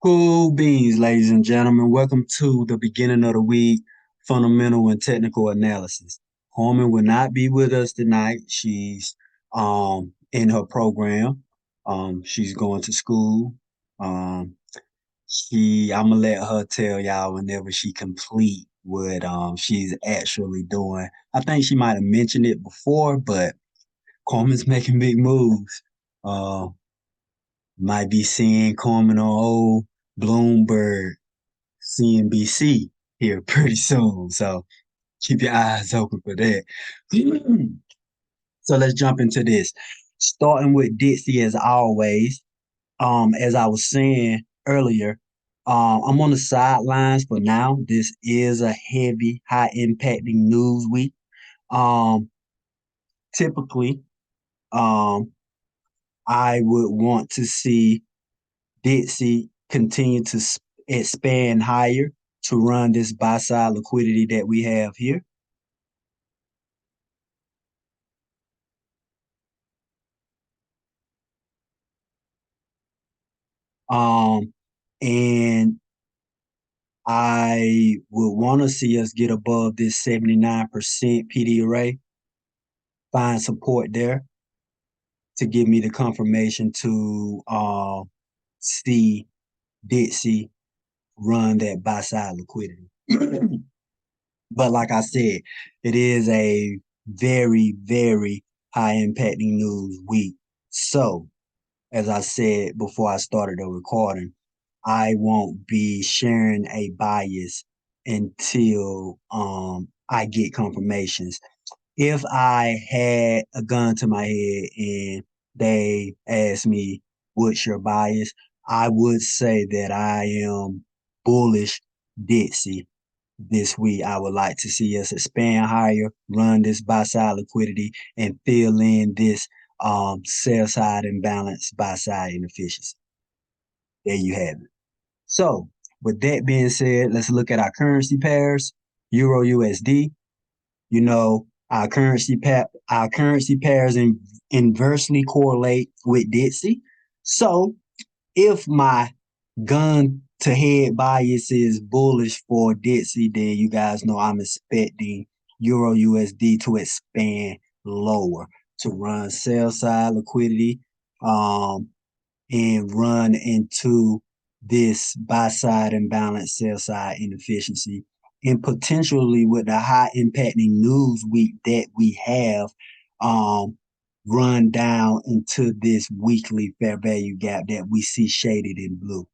Cool beans, ladies and gentlemen. Welcome to the beginning of the week fundamental and technical analysis. Harmon will not be with us tonight. She's in her program. She's going to school. Um I'm gonna let her tell y'all whenever she complete what she's actually doing. I think she might have mentioned it before, but Carmen's making big moves. Uh might be seeing Carmen on old Bloomberg CNBC here pretty soon. So keep your eyes open for that. So let's jump into this. Starting with Dixie as always. As I was saying earlier, I'm on the sidelines for now. This is a heavy, high impacting news week. Um, typically, um, I would want to see Dixie continue to expand higher to run this buy side liquidity that we have here. Um, and I would want to see us get above this 79% PD array, find support there to give me the confirmation to see Dixie run that buy side liquidity. But like I said, it is a very, very high impacting news week. So, as I said before I started the recording, I won't be sharing a bias until I get confirmations. If I had a gun to my head and they asked me what's your bias, I would say that I am bullish Dixie this week. I would like to see us expand higher, run this buy side liquidity, and fill in this sell side imbalance, buy side inefficiency. There you have it. So, with that being said, let's look at our currency pairs. Euro USD. You know, our currency pairs inversely correlate with Dixie. So, if my gun to head bias is bullish for Dixie, then you guys know I'm expecting Euro USD to expand lower to run sell side liquidity. And run into this buy side imbalance, sell side inefficiency, and potentially with the high impacting news week that we have, um, run down into this weekly fair value gap that we see shaded in blue.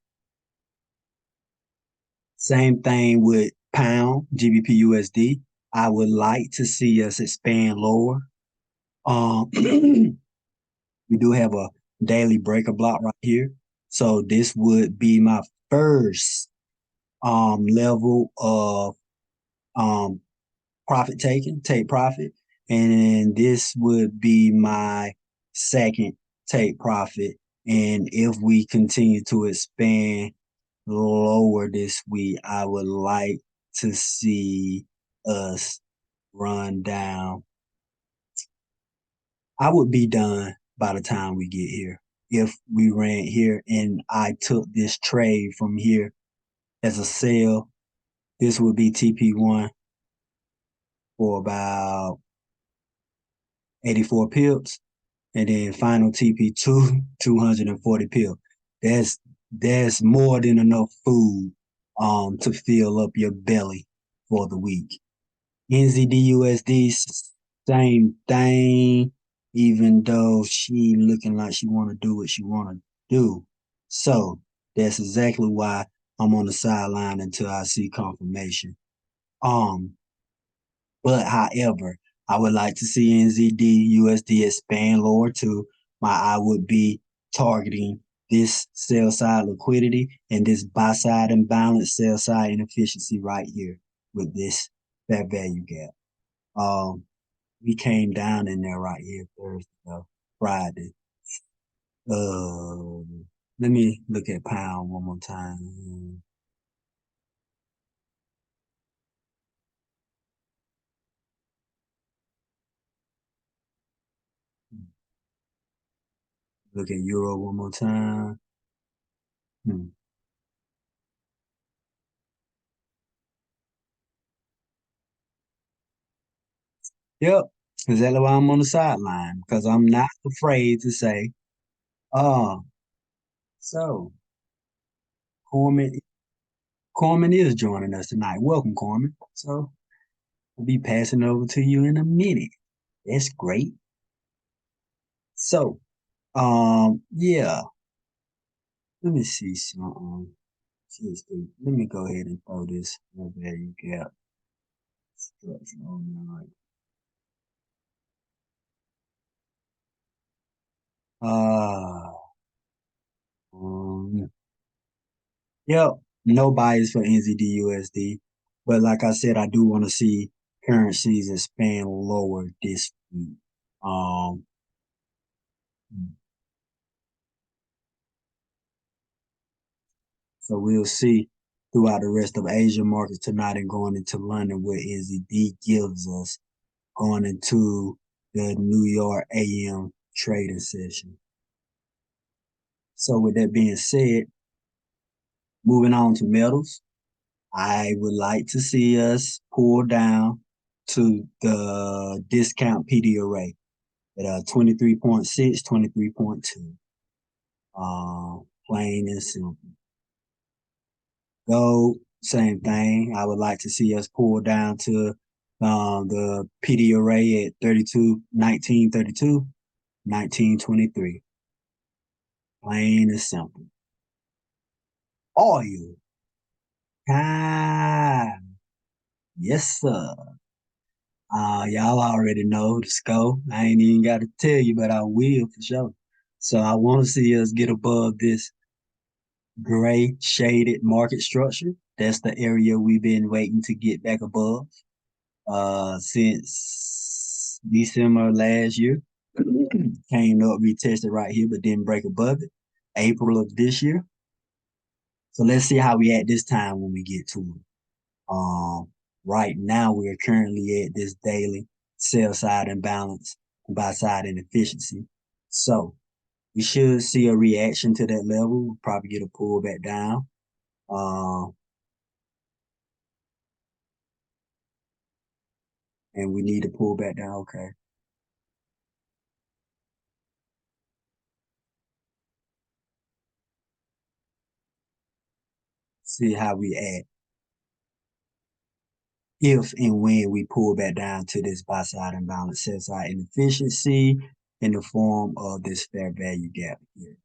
Same thing with pound, GBP USD. I would like to see us expand lower. We do have a daily breaker block right here. So this would be my first level of um profit taking, take profit. And this would be my second take profit. And if we continue to expand lower this week, I would like to see us run down. I would be done by the time we get here. If we ran here and I took this trade from here as a sell, this would be TP1 for about 84 pips, and then final TP2, 240 pips. That's that's more than enough food to fill up your belly for the week. NZDUSD, same thing, even though she looking like she want to do what she want to do. So that's exactly why I'm on the sideline until I see confirmation. Um, but however, I would like to see NZD USD expand lower too. I would be targeting this sell side liquidity and this buy side imbalance, sell side inefficiency right here with this fair value gap. Um, we came down in there right here Thursday, Friday. Uh, let me look at pound one more time. Look at euro one more time. Hmm. Yep, exactly why I'm on the sideline because I'm not afraid to say, uh, so Corman, Corman is joining us tonight. Welcome, Corman. So I'll be passing it over to you in a minute. That's great. So, yeah, let me see something. Let me go ahead and throw this value gap structure on there. Um, Yep, no bias for NZD/USD, but like I said, I do want to see currencies expand lower this week. Um, so we'll see throughout the rest of Asia markets tonight and going into London what NZD gives us going into the New York AM trading session. So with that being said, moving on to metals. I would like to see us pull down to the discount PD array at 23.6, 23.2. Plain and simple. Gold, same thing. I would like to see us pull down to the PD array at 32, 1932, 1923. Plain and simple. Oil. Ah, yes, sir. Y'all already know the score. I ain't even got to tell you, but I will for sure. So I want to see us get above this gray shaded market structure. That's the area we've been waiting to get back above since December last year. Came up, retested right here, but didn't break above it. April of this year. So let's see how we at this time when we get to it. Um, right now we are currently at this daily sell side imbalance, buy side inefficiency. So we should see a reaction to that level. We'll probably get a pull back down. Uh, and we need to pull back down. Okay. See how we act. If and when we pull back down to this buy side imbalance, sell side inefficiency in the form of this fair value gap here.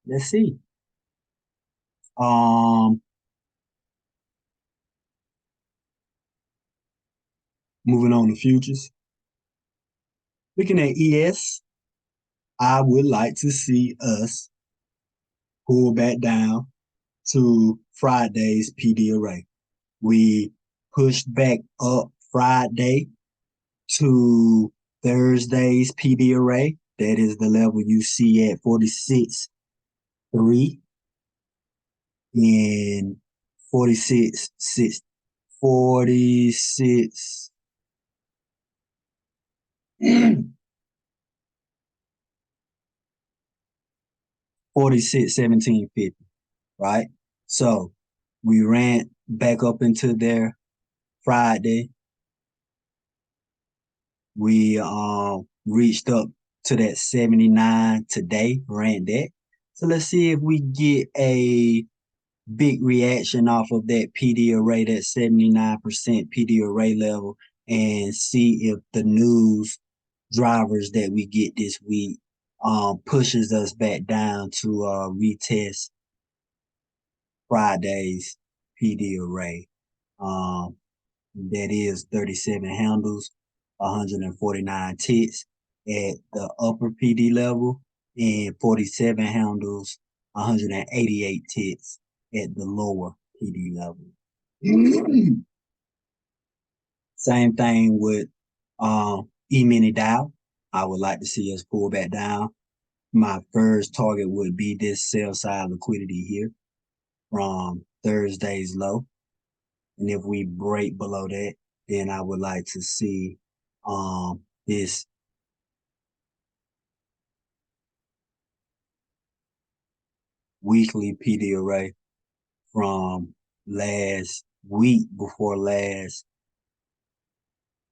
Let's see. Um, moving on to futures. Looking at ES, I would like to see us pull back down to Friday's PD array. We pushed back up Friday to Thursday's PD array. That is the level you see at 46.3 and 46.6, 46, 46, 17.50, right? So we ran back up into there Friday. We reached up to that 79 today, ran that. So let's see if we get a big reaction off of that PD array, that 79% PD array level, and see if the news drivers that we get this week pushes us back down to retest Friday's PD array. Um, that is 37 handles, 149 ticks at the upper PD level, and 47 handles, 188 ticks at the lower PD level. Same thing with E-mini Dow. I would like to see us pull back down. My first target would be this sell side liquidity here from Thursday's low. And if we break below that, then I would like to see this weekly PD array from last week before last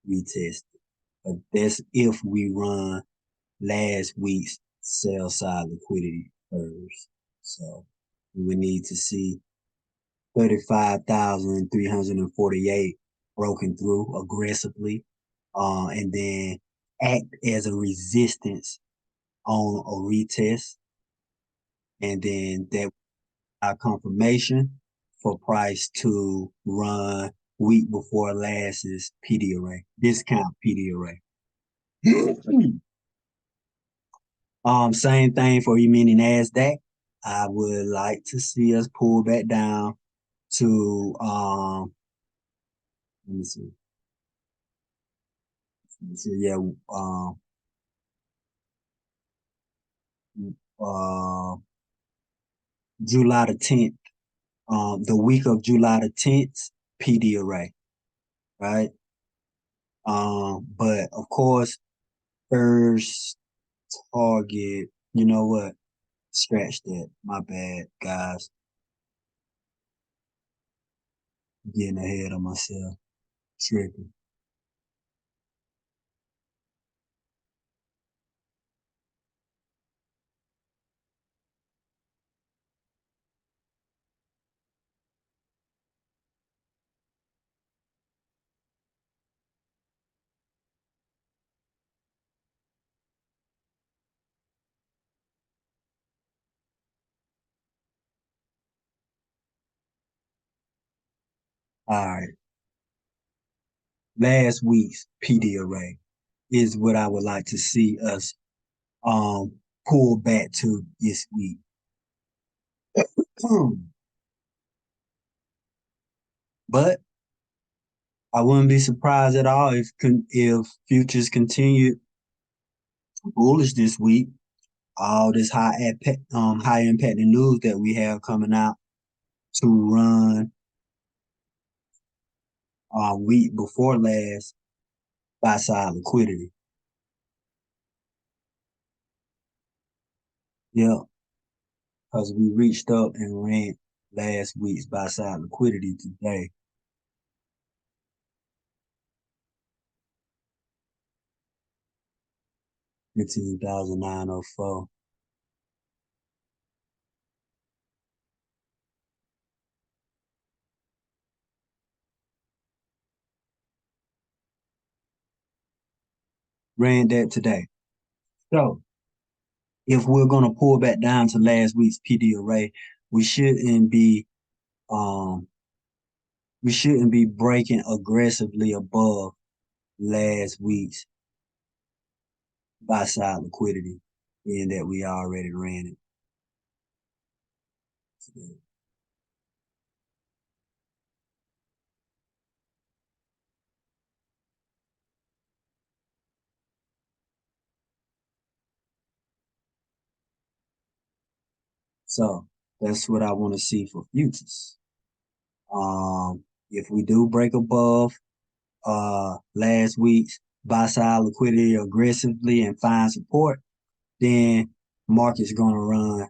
retest. But that's if we run last week's sell side liquidity first. So we would need to see 35,348 broken through aggressively, and then act as a resistance on a retest, and then that our confirmation for price to run week before last's PD array, discount PD array. Same thing for you meaning NASDAQ. I would like to see us pull back down to let me see. Yeah, uh July the 10th, the week of July the 10th, PD array, right? But of course, first target, you know what? Scratch that. My bad, guys. Getting ahead of myself. Tripping. All right. Last week's PD array is what I would like to see us pull back to this week. But I wouldn't be surprised at all if futures continue bullish this week. All this high impact news that we have coming out to run week before last buy side liquidity. Yeah, because we reached up and ran last week's buy side liquidity today. 15,904. Ran that today. So if we're gonna pull back down to last week's PD array, we shouldn't be um we shouldn't be breaking aggressively above last week's buy side liquidity, being that we already ran it. So that's what I want to see for futures. If we do break above last week's buy side liquidity aggressively and find support, then market's gonna run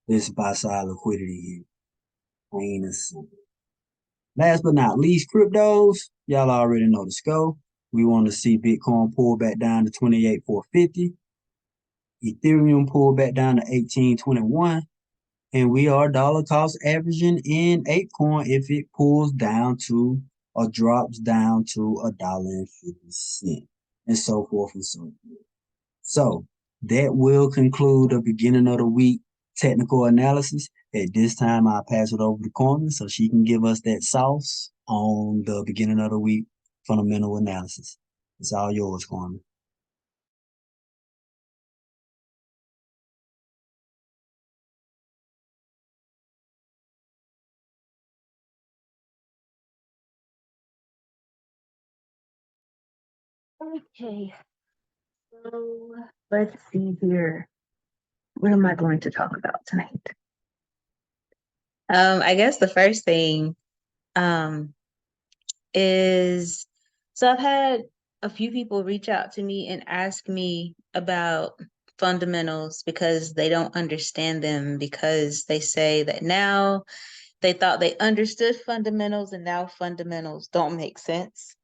this buy side liquidity here. Plain and simple. Last but not least, cryptos. Y'all already know the scope. We want to see Bitcoin pull back down to 28,450. Ethereum pull back down to 1821. And we are dollar cost averaging in Apecoin if it pulls down to or drops down to $1.50, and so forth and so forth. So that will conclude the beginning of the week technical analysis. At this time, I'll pass it over to Carmen so she can give us that sauce on the beginning of the week fundamental analysis. It's all yours, Carmen. Okay, so let's see here. What am I going to talk about tonight? I guess the first thing um, is so I've had a few people reach out to me and ask me about fundamentals because they don't understand them, because they say that now they thought they understood fundamentals and now fundamentals don't make sense.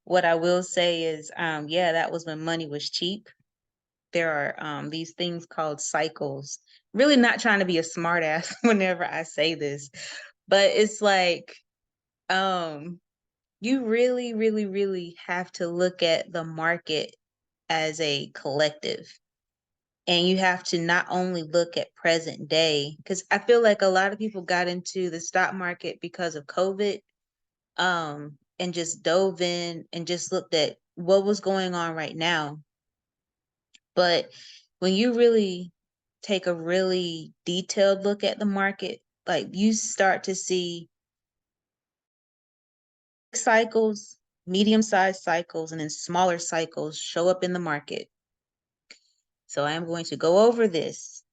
What I will say is, yeah, that was when money was cheap. There are these things called cycles. Really not trying to be a smart ass whenever I say this, but it's like you really, really, really have to look at the market as a collective. And you have to not only look at present day, because I feel like a lot of people got into the stock market because of COVID, and just dove in and just looked at what was going on right now. But when you really take a really detailed look at the market, like you start to see cycles, medium-sized cycles, and then smaller cycles show up in the market. So I am going to go over this.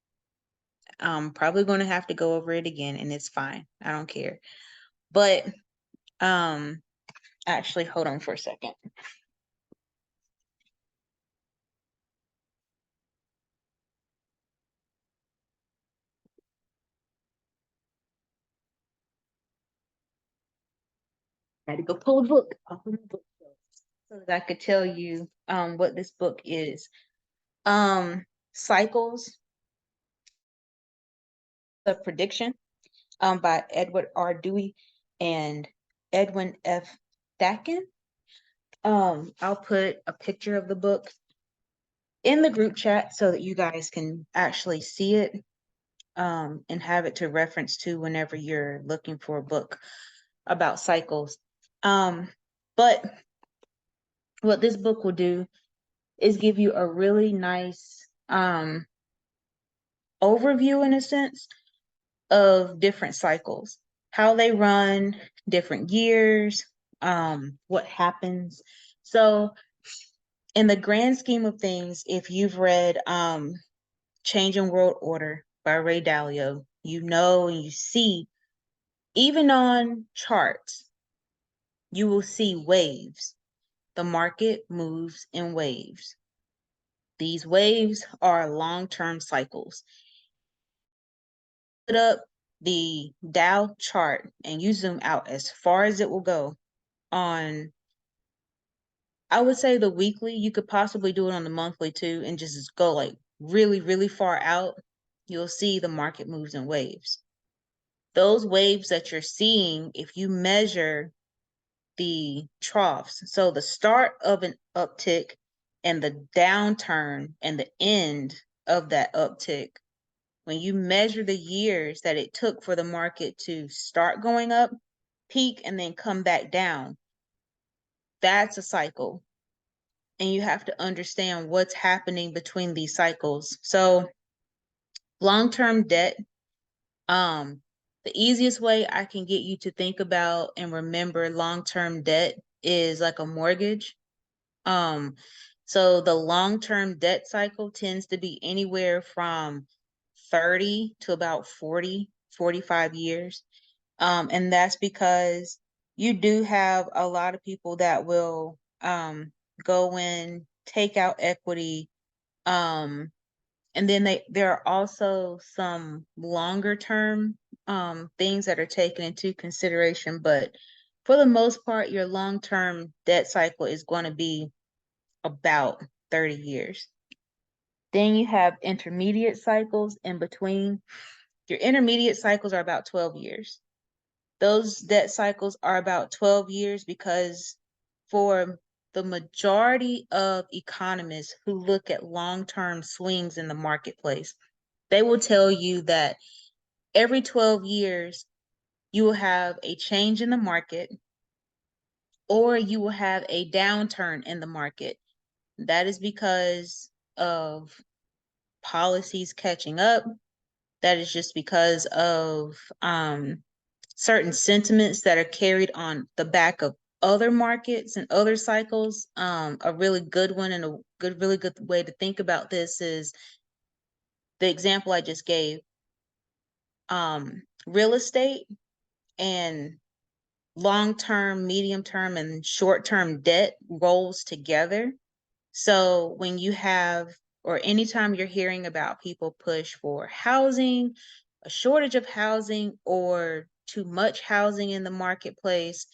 I'm probably going to have to go over it again, and it's fine. I don't care. But actually, hold on for a second. I had to go pull a book off of the bookshelf so that I could tell you what this book is. Cycles, the Prediction, by Edward R. Dewey and Edwin F. Dakin. I'll put a picture of the book in the group chat so that you guys can actually see it, and have it to reference to whenever you're looking for a book about cycles. But what this book will do is give you a really nice overview, in a sense, of different cycles, how they run, different years, what happens. So in the grand scheme of things, if you've read Changing World Order by Ray Dalio, you know and you see, even on charts, you will see waves. The market moves in waves. These waves are long-term cycles. Put up the Dow chart and you zoom out as far as it will go on, I would say the weekly. You could possibly do it on the monthly too, and just go like really, really far out. You'll see the market moves in waves. Those waves that you're seeing, if you measure the troughs, so the start of an uptick and the downturn and the end of that uptick, when you measure the years that it took for the market to start going up, peak, and then come back down, that's a cycle. And you have to understand what's happening between these cycles. So long-term debt, the easiest way I can get you to think about and remember long-term debt is like a mortgage. So the long-term debt cycle tends to be anywhere from 30 to about 40, 45 years. And that's because you do have a lot of people that will go in, take out equity, and then there are also some longer term things that are taken into consideration. But for the most part, your long-term debt cycle is going to be about 30 years. Then you have intermediate cycles in between. Your intermediate cycles are about 12 years. Those debt cycles are about 12 years because for the majority of economists who look at long-term swings in the marketplace, they will tell you that every 12 years, you will have a change in the market or you will have a downturn in the market. That is because of policies catching up. That is just because of certain sentiments that are carried on the back of other markets and other cycles. A really good one and really good way to think about this is the example I just gave. Real estate and long-term, medium-term, and short-term debt rolls together. So when you have, or anytime you're hearing about people push for housing, a shortage of housing, or too much housing in the marketplace,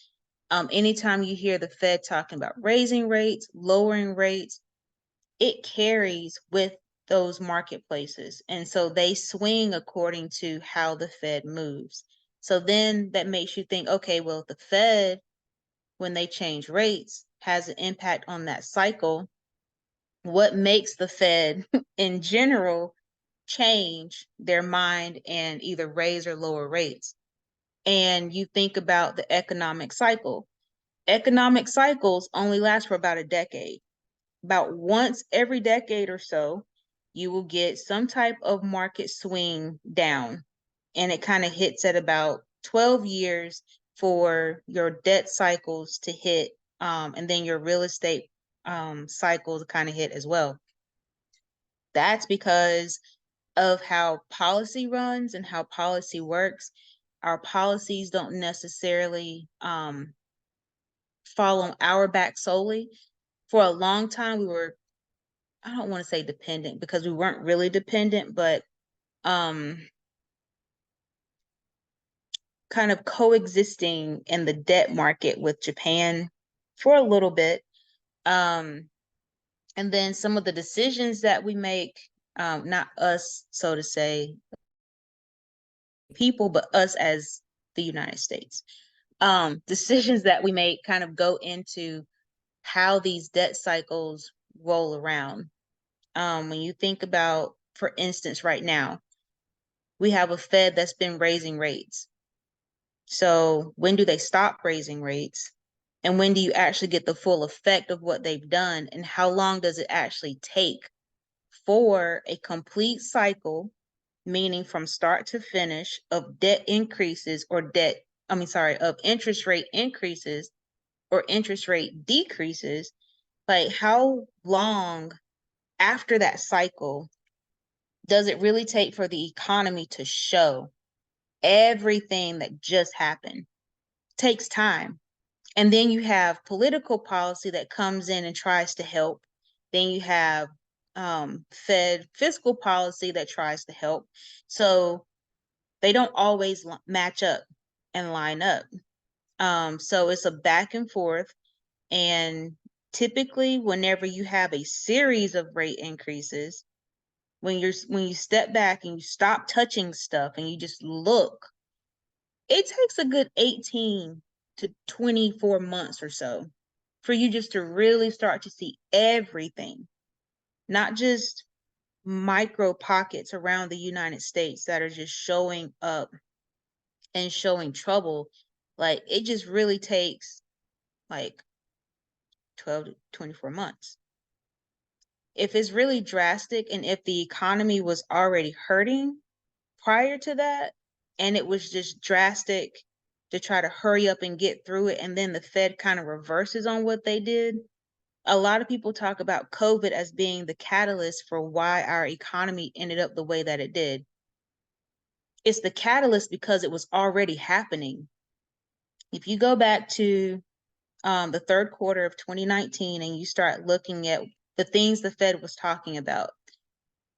Anytime you hear the Fed talking about raising rates, lowering rates, it carries with those marketplaces. And so they swing according to how the Fed moves. So then that makes you think, okay, well, the Fed, when they change rates, has an impact on that cycle. What makes the Fed in general change their mind and either raise or lower rates? And you think about the economic cycle. Economic cycles only last for about a decade. About once every decade or so, you will get some type of market swing down. And it kind of hits at about 12 years for your debt cycles to hit, and then your real estate cycle to kind of hit as well. That's because of how policy runs and how policy works. Our policies don't necessarily fall on our back solely. For a long time, we were, I don't want to say dependent because we weren't really dependent, but kind of coexisting in the debt market with Japan for a little bit. And then some of the decisions that we make, not us, so to say, people, but us as the United States. Decisions that we make kind of go into how these debt cycles roll around. When you think about, for instance, right now, we have a Fed that's been raising rates. So when do they stop raising rates? And when do you actually get the full effect of what they've done? And how long does it actually take for a complete cycle, meaning from start to finish, of debt increases or of interest rate increases or interest rate decreases? Like, how long after that cycle does it really take for the economy to show everything that just happened? It takes time. And then you have political policy that comes in and tries to help. Then you have Fed fiscal policy that tries to help. So they don't always match up and line up. So it's a back and forth. And typically, whenever you have a series of rate increases, when you step back and you stop touching stuff and you just look, it takes a good 18 to 24 months or so for you just to really start to see everything, not just micro pockets around the United States that are just showing up and showing trouble. Like, it just really takes like 12 to 24 months. If it's really drastic and if the economy was already hurting prior to that, and it was just drastic to try to hurry up and get through it, and then the Fed kind of reverses on what they did. A lot of people talk about COVID as being the catalyst for why our economy ended up the way that it did. It's the catalyst because it was already happening. If you go back to the third quarter of 2019 and you start looking at the things the Fed was talking about,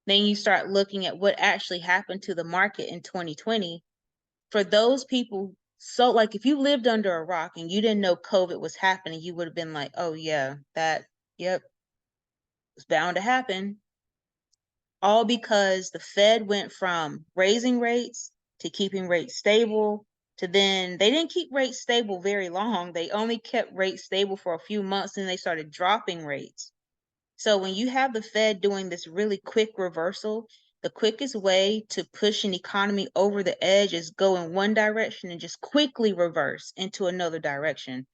then you start looking at what actually happened to the market in 2020. For those people, so like if you lived under a rock and you didn't know COVID was happening, you would have been like, oh yeah, yep, it's bound to happen. All because the Fed went from raising rates to keeping rates stable to then they didn't keep rates stable very long. They only kept rates stable for a few months and they started dropping rates. So when you have the Fed doing this really quick reversal, the quickest way to push an economy over the edge is go in one direction and just quickly reverse into another direction.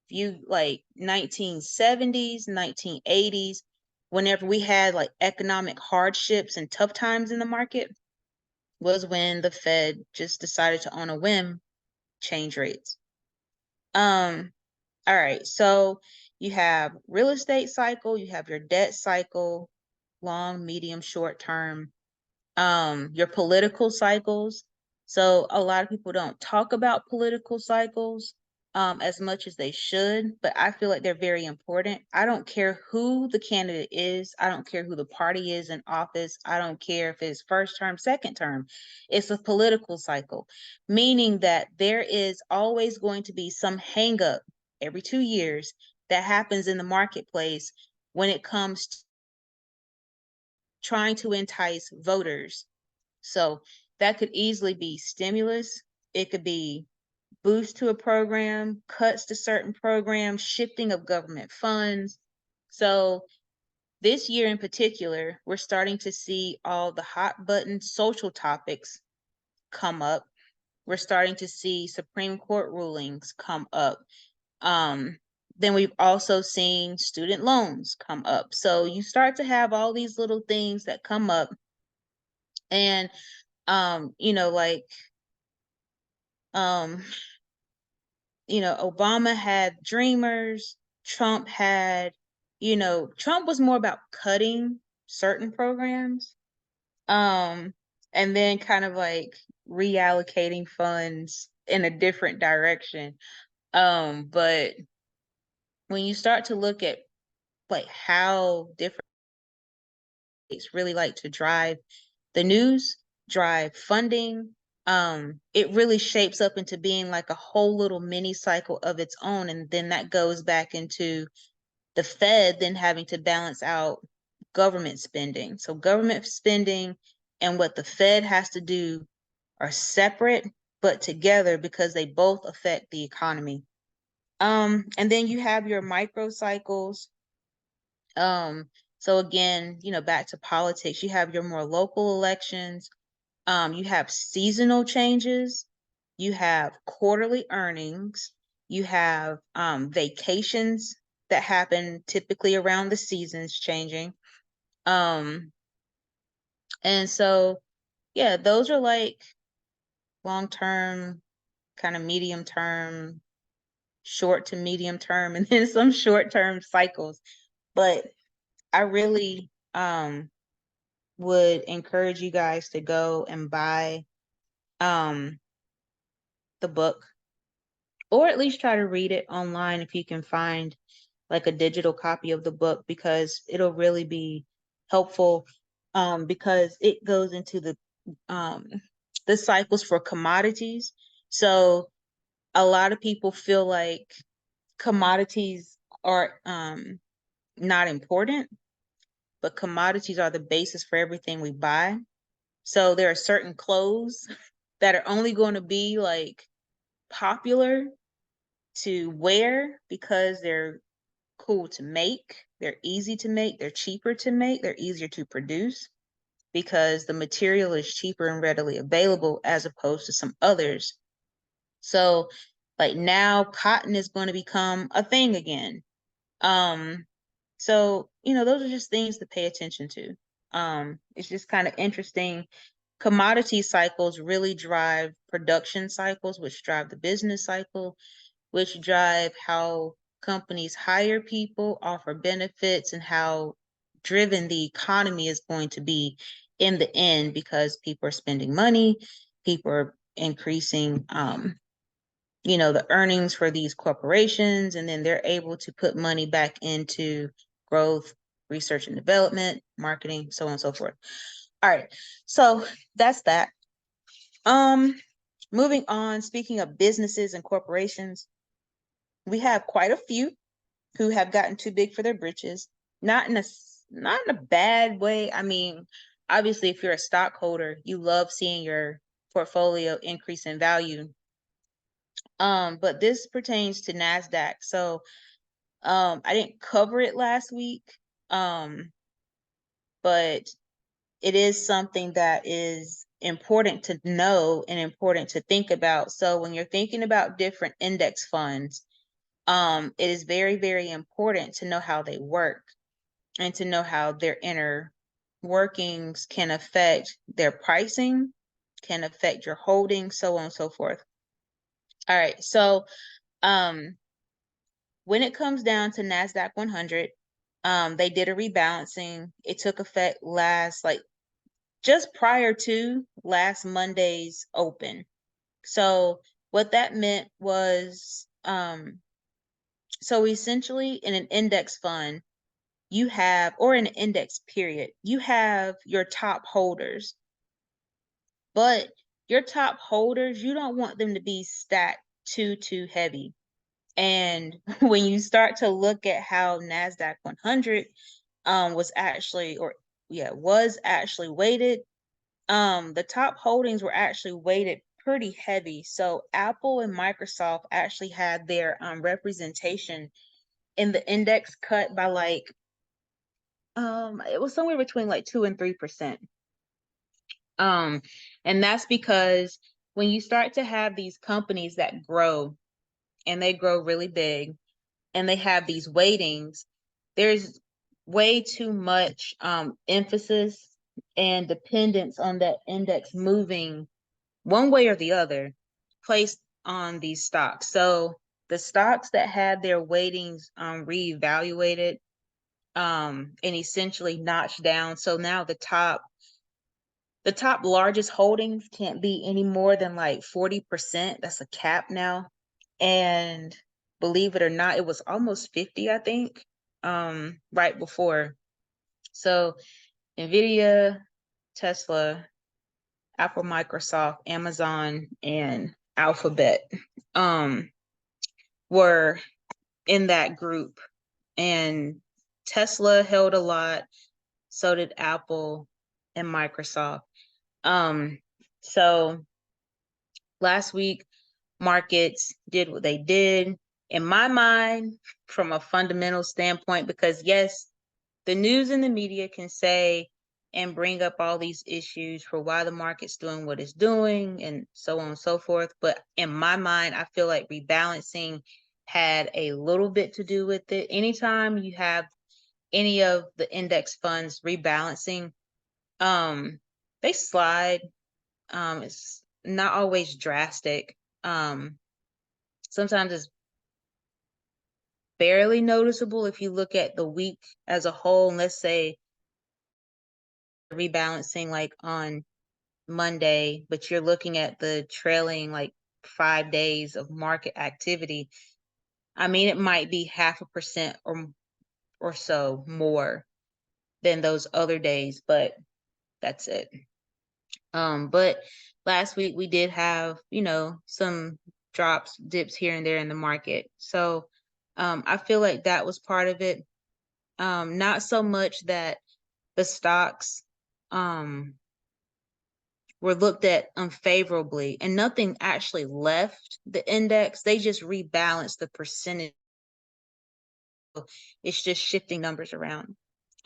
If you like 1970s, 1980s, whenever we had like economic hardships and tough times in the market, was when the Fed just decided to, on a whim, change rates. All right, so you have real estate cycle, you have your debt cycle, long, medium, short term, your political cycles. So a lot of people don't talk about political cycles as much as they should, but I feel like they're very important. I don't care who the candidate is. I don't care who the party is in office. I don't care if it's first term, second term. It's a political cycle, meaning that there is always going to be some hang up every 2 years that happens in the marketplace when it comes to trying to entice voters. So that could easily be stimulus. It could be boost to a program, cuts to certain programs, shifting of government funds. So this year in particular, we're starting to see all the hot button social topics come up. We're starting to see Supreme Court rulings come up. Then we've also seen student loans come up. So you start to have all these little things that come up. And like um Obama had dreamers, Trump had, Trump was more about cutting certain programs, and then kind of like reallocating funds in a different direction. But when you start to look at like how different states really like to drive the news, drive funding, it really shapes up into being like a whole little mini cycle of its own. And then that goes back into the Fed then having to balance out government spending. So government spending and what the Fed has to do are separate but together because they both affect the economy. And then you have your micro cycles. So again, back to politics, you have your more local elections. You have seasonal changes, you have quarterly earnings, you have vacations that happen typically around the seasons changing. And so, yeah, those are like long term, kind of medium term, short to medium term, and then some short term cycles. But I really would encourage you guys to go and buy the book, or at least try to read it online if you can find like a digital copy of the book, because it'll really be helpful, because it goes into the cycles for commodities. So a lot of people feel like commodities are not important, but commodities are the basis for everything we buy. So there are certain clothes that are only going to be like popular to wear because they're cool to make, they're easy to make, they're cheaper to make, they're easier to produce because the material is cheaper and readily available as opposed to some others. So like now cotton is going to become a thing again. So those are just things to pay attention to. It's just kind of interesting. Commodity cycles really drive production cycles, which drive the business cycle, which drive how companies hire people, offer benefits, and how driven the economy is going to be in the end, because people are spending money, people are increasing the earnings for these corporations, and then they're able to put money back into growth, research and development, marketing, so on and so forth. All right, so that's that. Moving on, speaking of businesses and corporations, we have quite a few who have gotten too big for their britches, not in a bad way. I mean, obviously, if you're a stockholder, you love seeing your portfolio increase in value. But this pertains to NASDAQ. So I didn't cover it last week. But it is something that is important to know and important to think about. So when you're thinking about different index funds, it is very, very important to know how they work and to know how their inner workings can affect their pricing, can affect your holdings, so on and so forth. All right, so when it comes down to NASDAQ 100, they did a rebalancing. It took effect just prior to last Monday's open. So what that meant was, so essentially in an index fund, you have, or in an index period, you have your top holders. But your top holders, you don't want them to be stacked too heavy. And when you start to look at how NASDAQ 100 was actually weighted, the top holdings were actually weighted pretty heavy. So Apple and Microsoft actually had their representation in the index cut by like it was somewhere between like 2 and 3%. And that's because when you start to have these companies that grow and they grow really big and they have these weightings, there's way too much emphasis and dependence on that index moving one way or the other placed on these stocks. So the stocks that had their weightings reevaluated and essentially notched down. So now the top largest holdings can't be any more than like 40%. That's a cap now. And believe it or not, it was almost 50, I think, right before. So Nvidia, Tesla, Apple, Microsoft, Amazon, and Alphabet were in that group. And Tesla held a lot, so did Apple and Microsoft. So last week, markets did what they did. In my mind, from a fundamental standpoint, because yes, the news and the media can say and bring up all these issues for why the market's doing what it's doing and so on and so forth. But in my mind, I feel like rebalancing had a little bit to do with it. Anytime you have any of the index funds rebalancing, they slide. It's not always drastic. Sometimes it's barely noticeable if you look at the week as a whole. And let's say rebalancing like on Monday, but you're looking at the trailing like 5 days of market activity. I mean, it might be 0.5% or so more than those other days, but that's it. But last week we did have, some dips here and there in the market. So I feel like that was part of it. Not so much that the stocks were looked at unfavorably and nothing actually left the index. They just rebalanced the percentage. It's just shifting numbers around.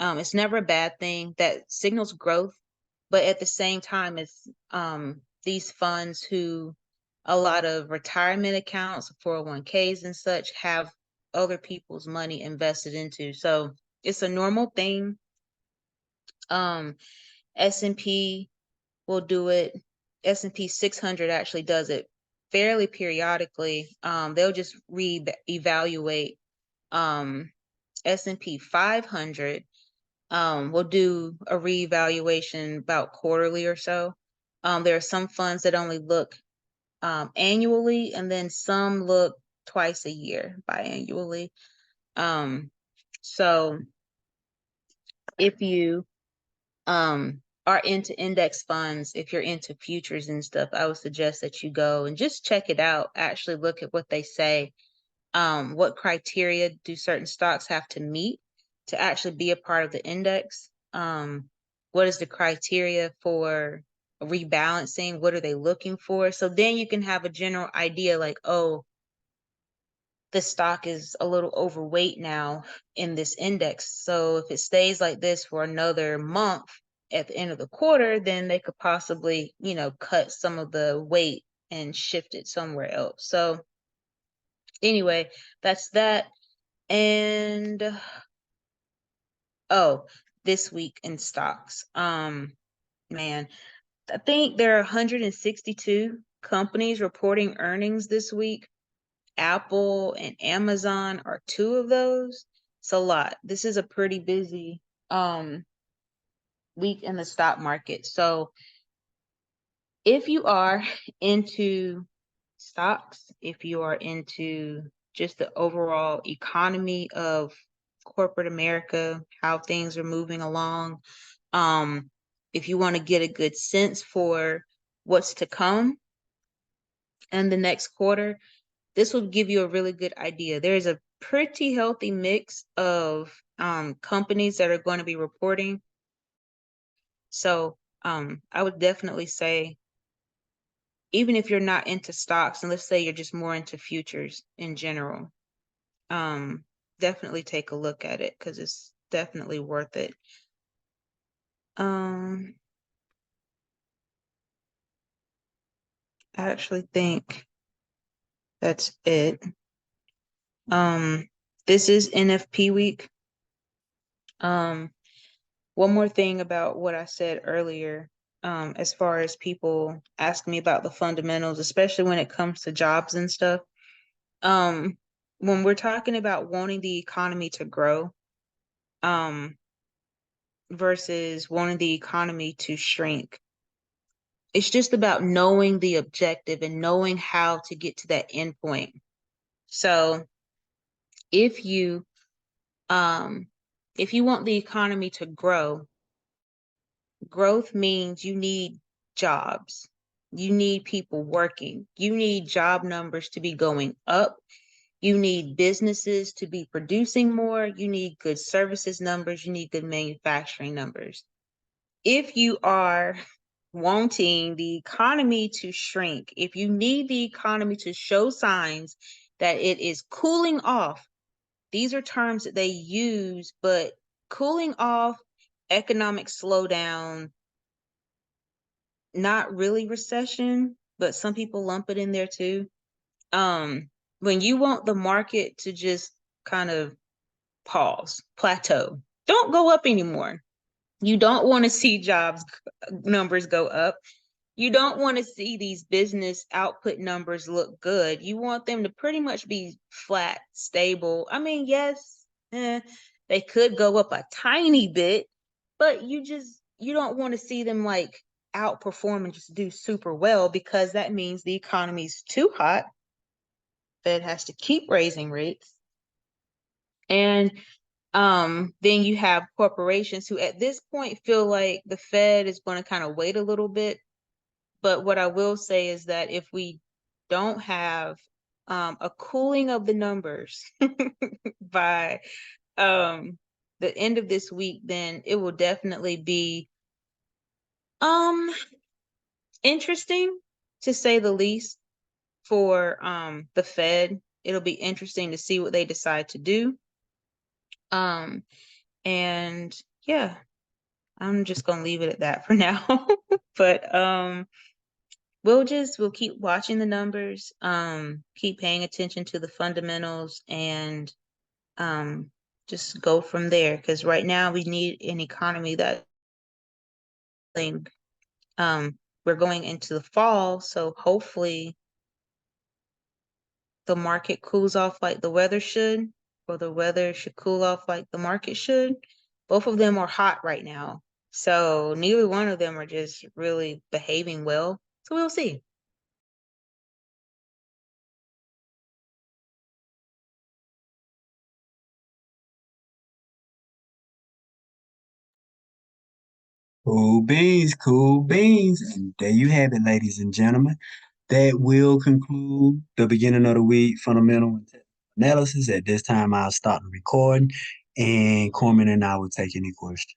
It's never a bad thing. That signals growth, but at the same time, it's these funds who a lot of retirement accounts, 401ks and such, have other people's money invested into. So it's a normal thing. S&P will do it. S&P 600 actually does it fairly periodically. They'll just reevaluate. S&P 500 will do a reevaluation about quarterly or so. There are some funds that only look annually, and then some look twice a year biannually. So if you are into index funds, if you're into futures and stuff, I would suggest that you go and just check it out. Actually look at what they say. What criteria do certain stocks have to meet to actually be a part of the index? What is the criteria for rebalancing? What are they looking for? So then you can have a general idea like, oh, the stock is a little overweight now in this index. So if it stays like this for another month at the end of the quarter, then they could possibly, cut some of the weight and shift it somewhere else. So anyway, that's that. And this week in stocks. Man, I think there are 162 companies reporting earnings this week. Apple and Amazon are two of those. It's a lot. This is a pretty busy week in the stock market. So if you are into stocks, if you are into just the overall economy of corporate America, how things are moving along, if you want to get a good sense for what's to come in the next quarter, this will give you a really good idea. There's a pretty healthy mix of companies that are going to be reporting. So I would definitely say, even if you're not into stocks, and let's say you're just more into futures in general, definitely take a look at it because it's definitely worth it. I actually think that's it. This is NFP week. One more thing about what I said earlier, as far as people ask me about the fundamentals, especially when it comes to jobs and stuff. When we're talking about wanting the economy to grow, versus wanting the economy to shrink, it's just about knowing the objective and knowing how to get to that end point. So if you want the economy to grow, growth means you need jobs. You need people working. You need job numbers to be going up. You need businesses to be producing more. You need good services numbers. You need good manufacturing numbers. If you are wanting the economy to shrink, if you need the economy to show signs that it is cooling off, these are terms that they use, but cooling off, economic slowdown, not really recession, but some people lump it in there too. When you want the market to just kind of pause, plateau, don't go up anymore. You don't want to see jobs numbers go up. You don't want to see these business output numbers look good. You want them to pretty much be flat, stable. I mean, yes, they could go up a tiny bit, but you don't want to see them like outperform and just do super well, because that means the economy's too hot. Fed has to keep raising rates. And then you have corporations who at this point feel like the Fed is going to kind of wait a little bit. But what I will say is that if we don't have a cooling of the numbers by the end of this week, then it will definitely be interesting, to say the least, for the Fed. It'll be interesting to see what they decide to do. And yeah, I'm just gonna leave it at that for now. But we'll keep watching the numbers, keep paying attention to the fundamentals, and just go from there. Because right now we need an economy that we're going into the fall, so hopefully the market cools off like the weather should, or the weather should cool off like the market should. Both of them are hot right now, so neither one of them are just really behaving well. So we'll see. Cool beans, cool beans. And there you have it, ladies and gentlemen. That will conclude the beginning of the week fundamental and technical analysis. At this time, I'll stop the recording, and Corman and I will take any questions.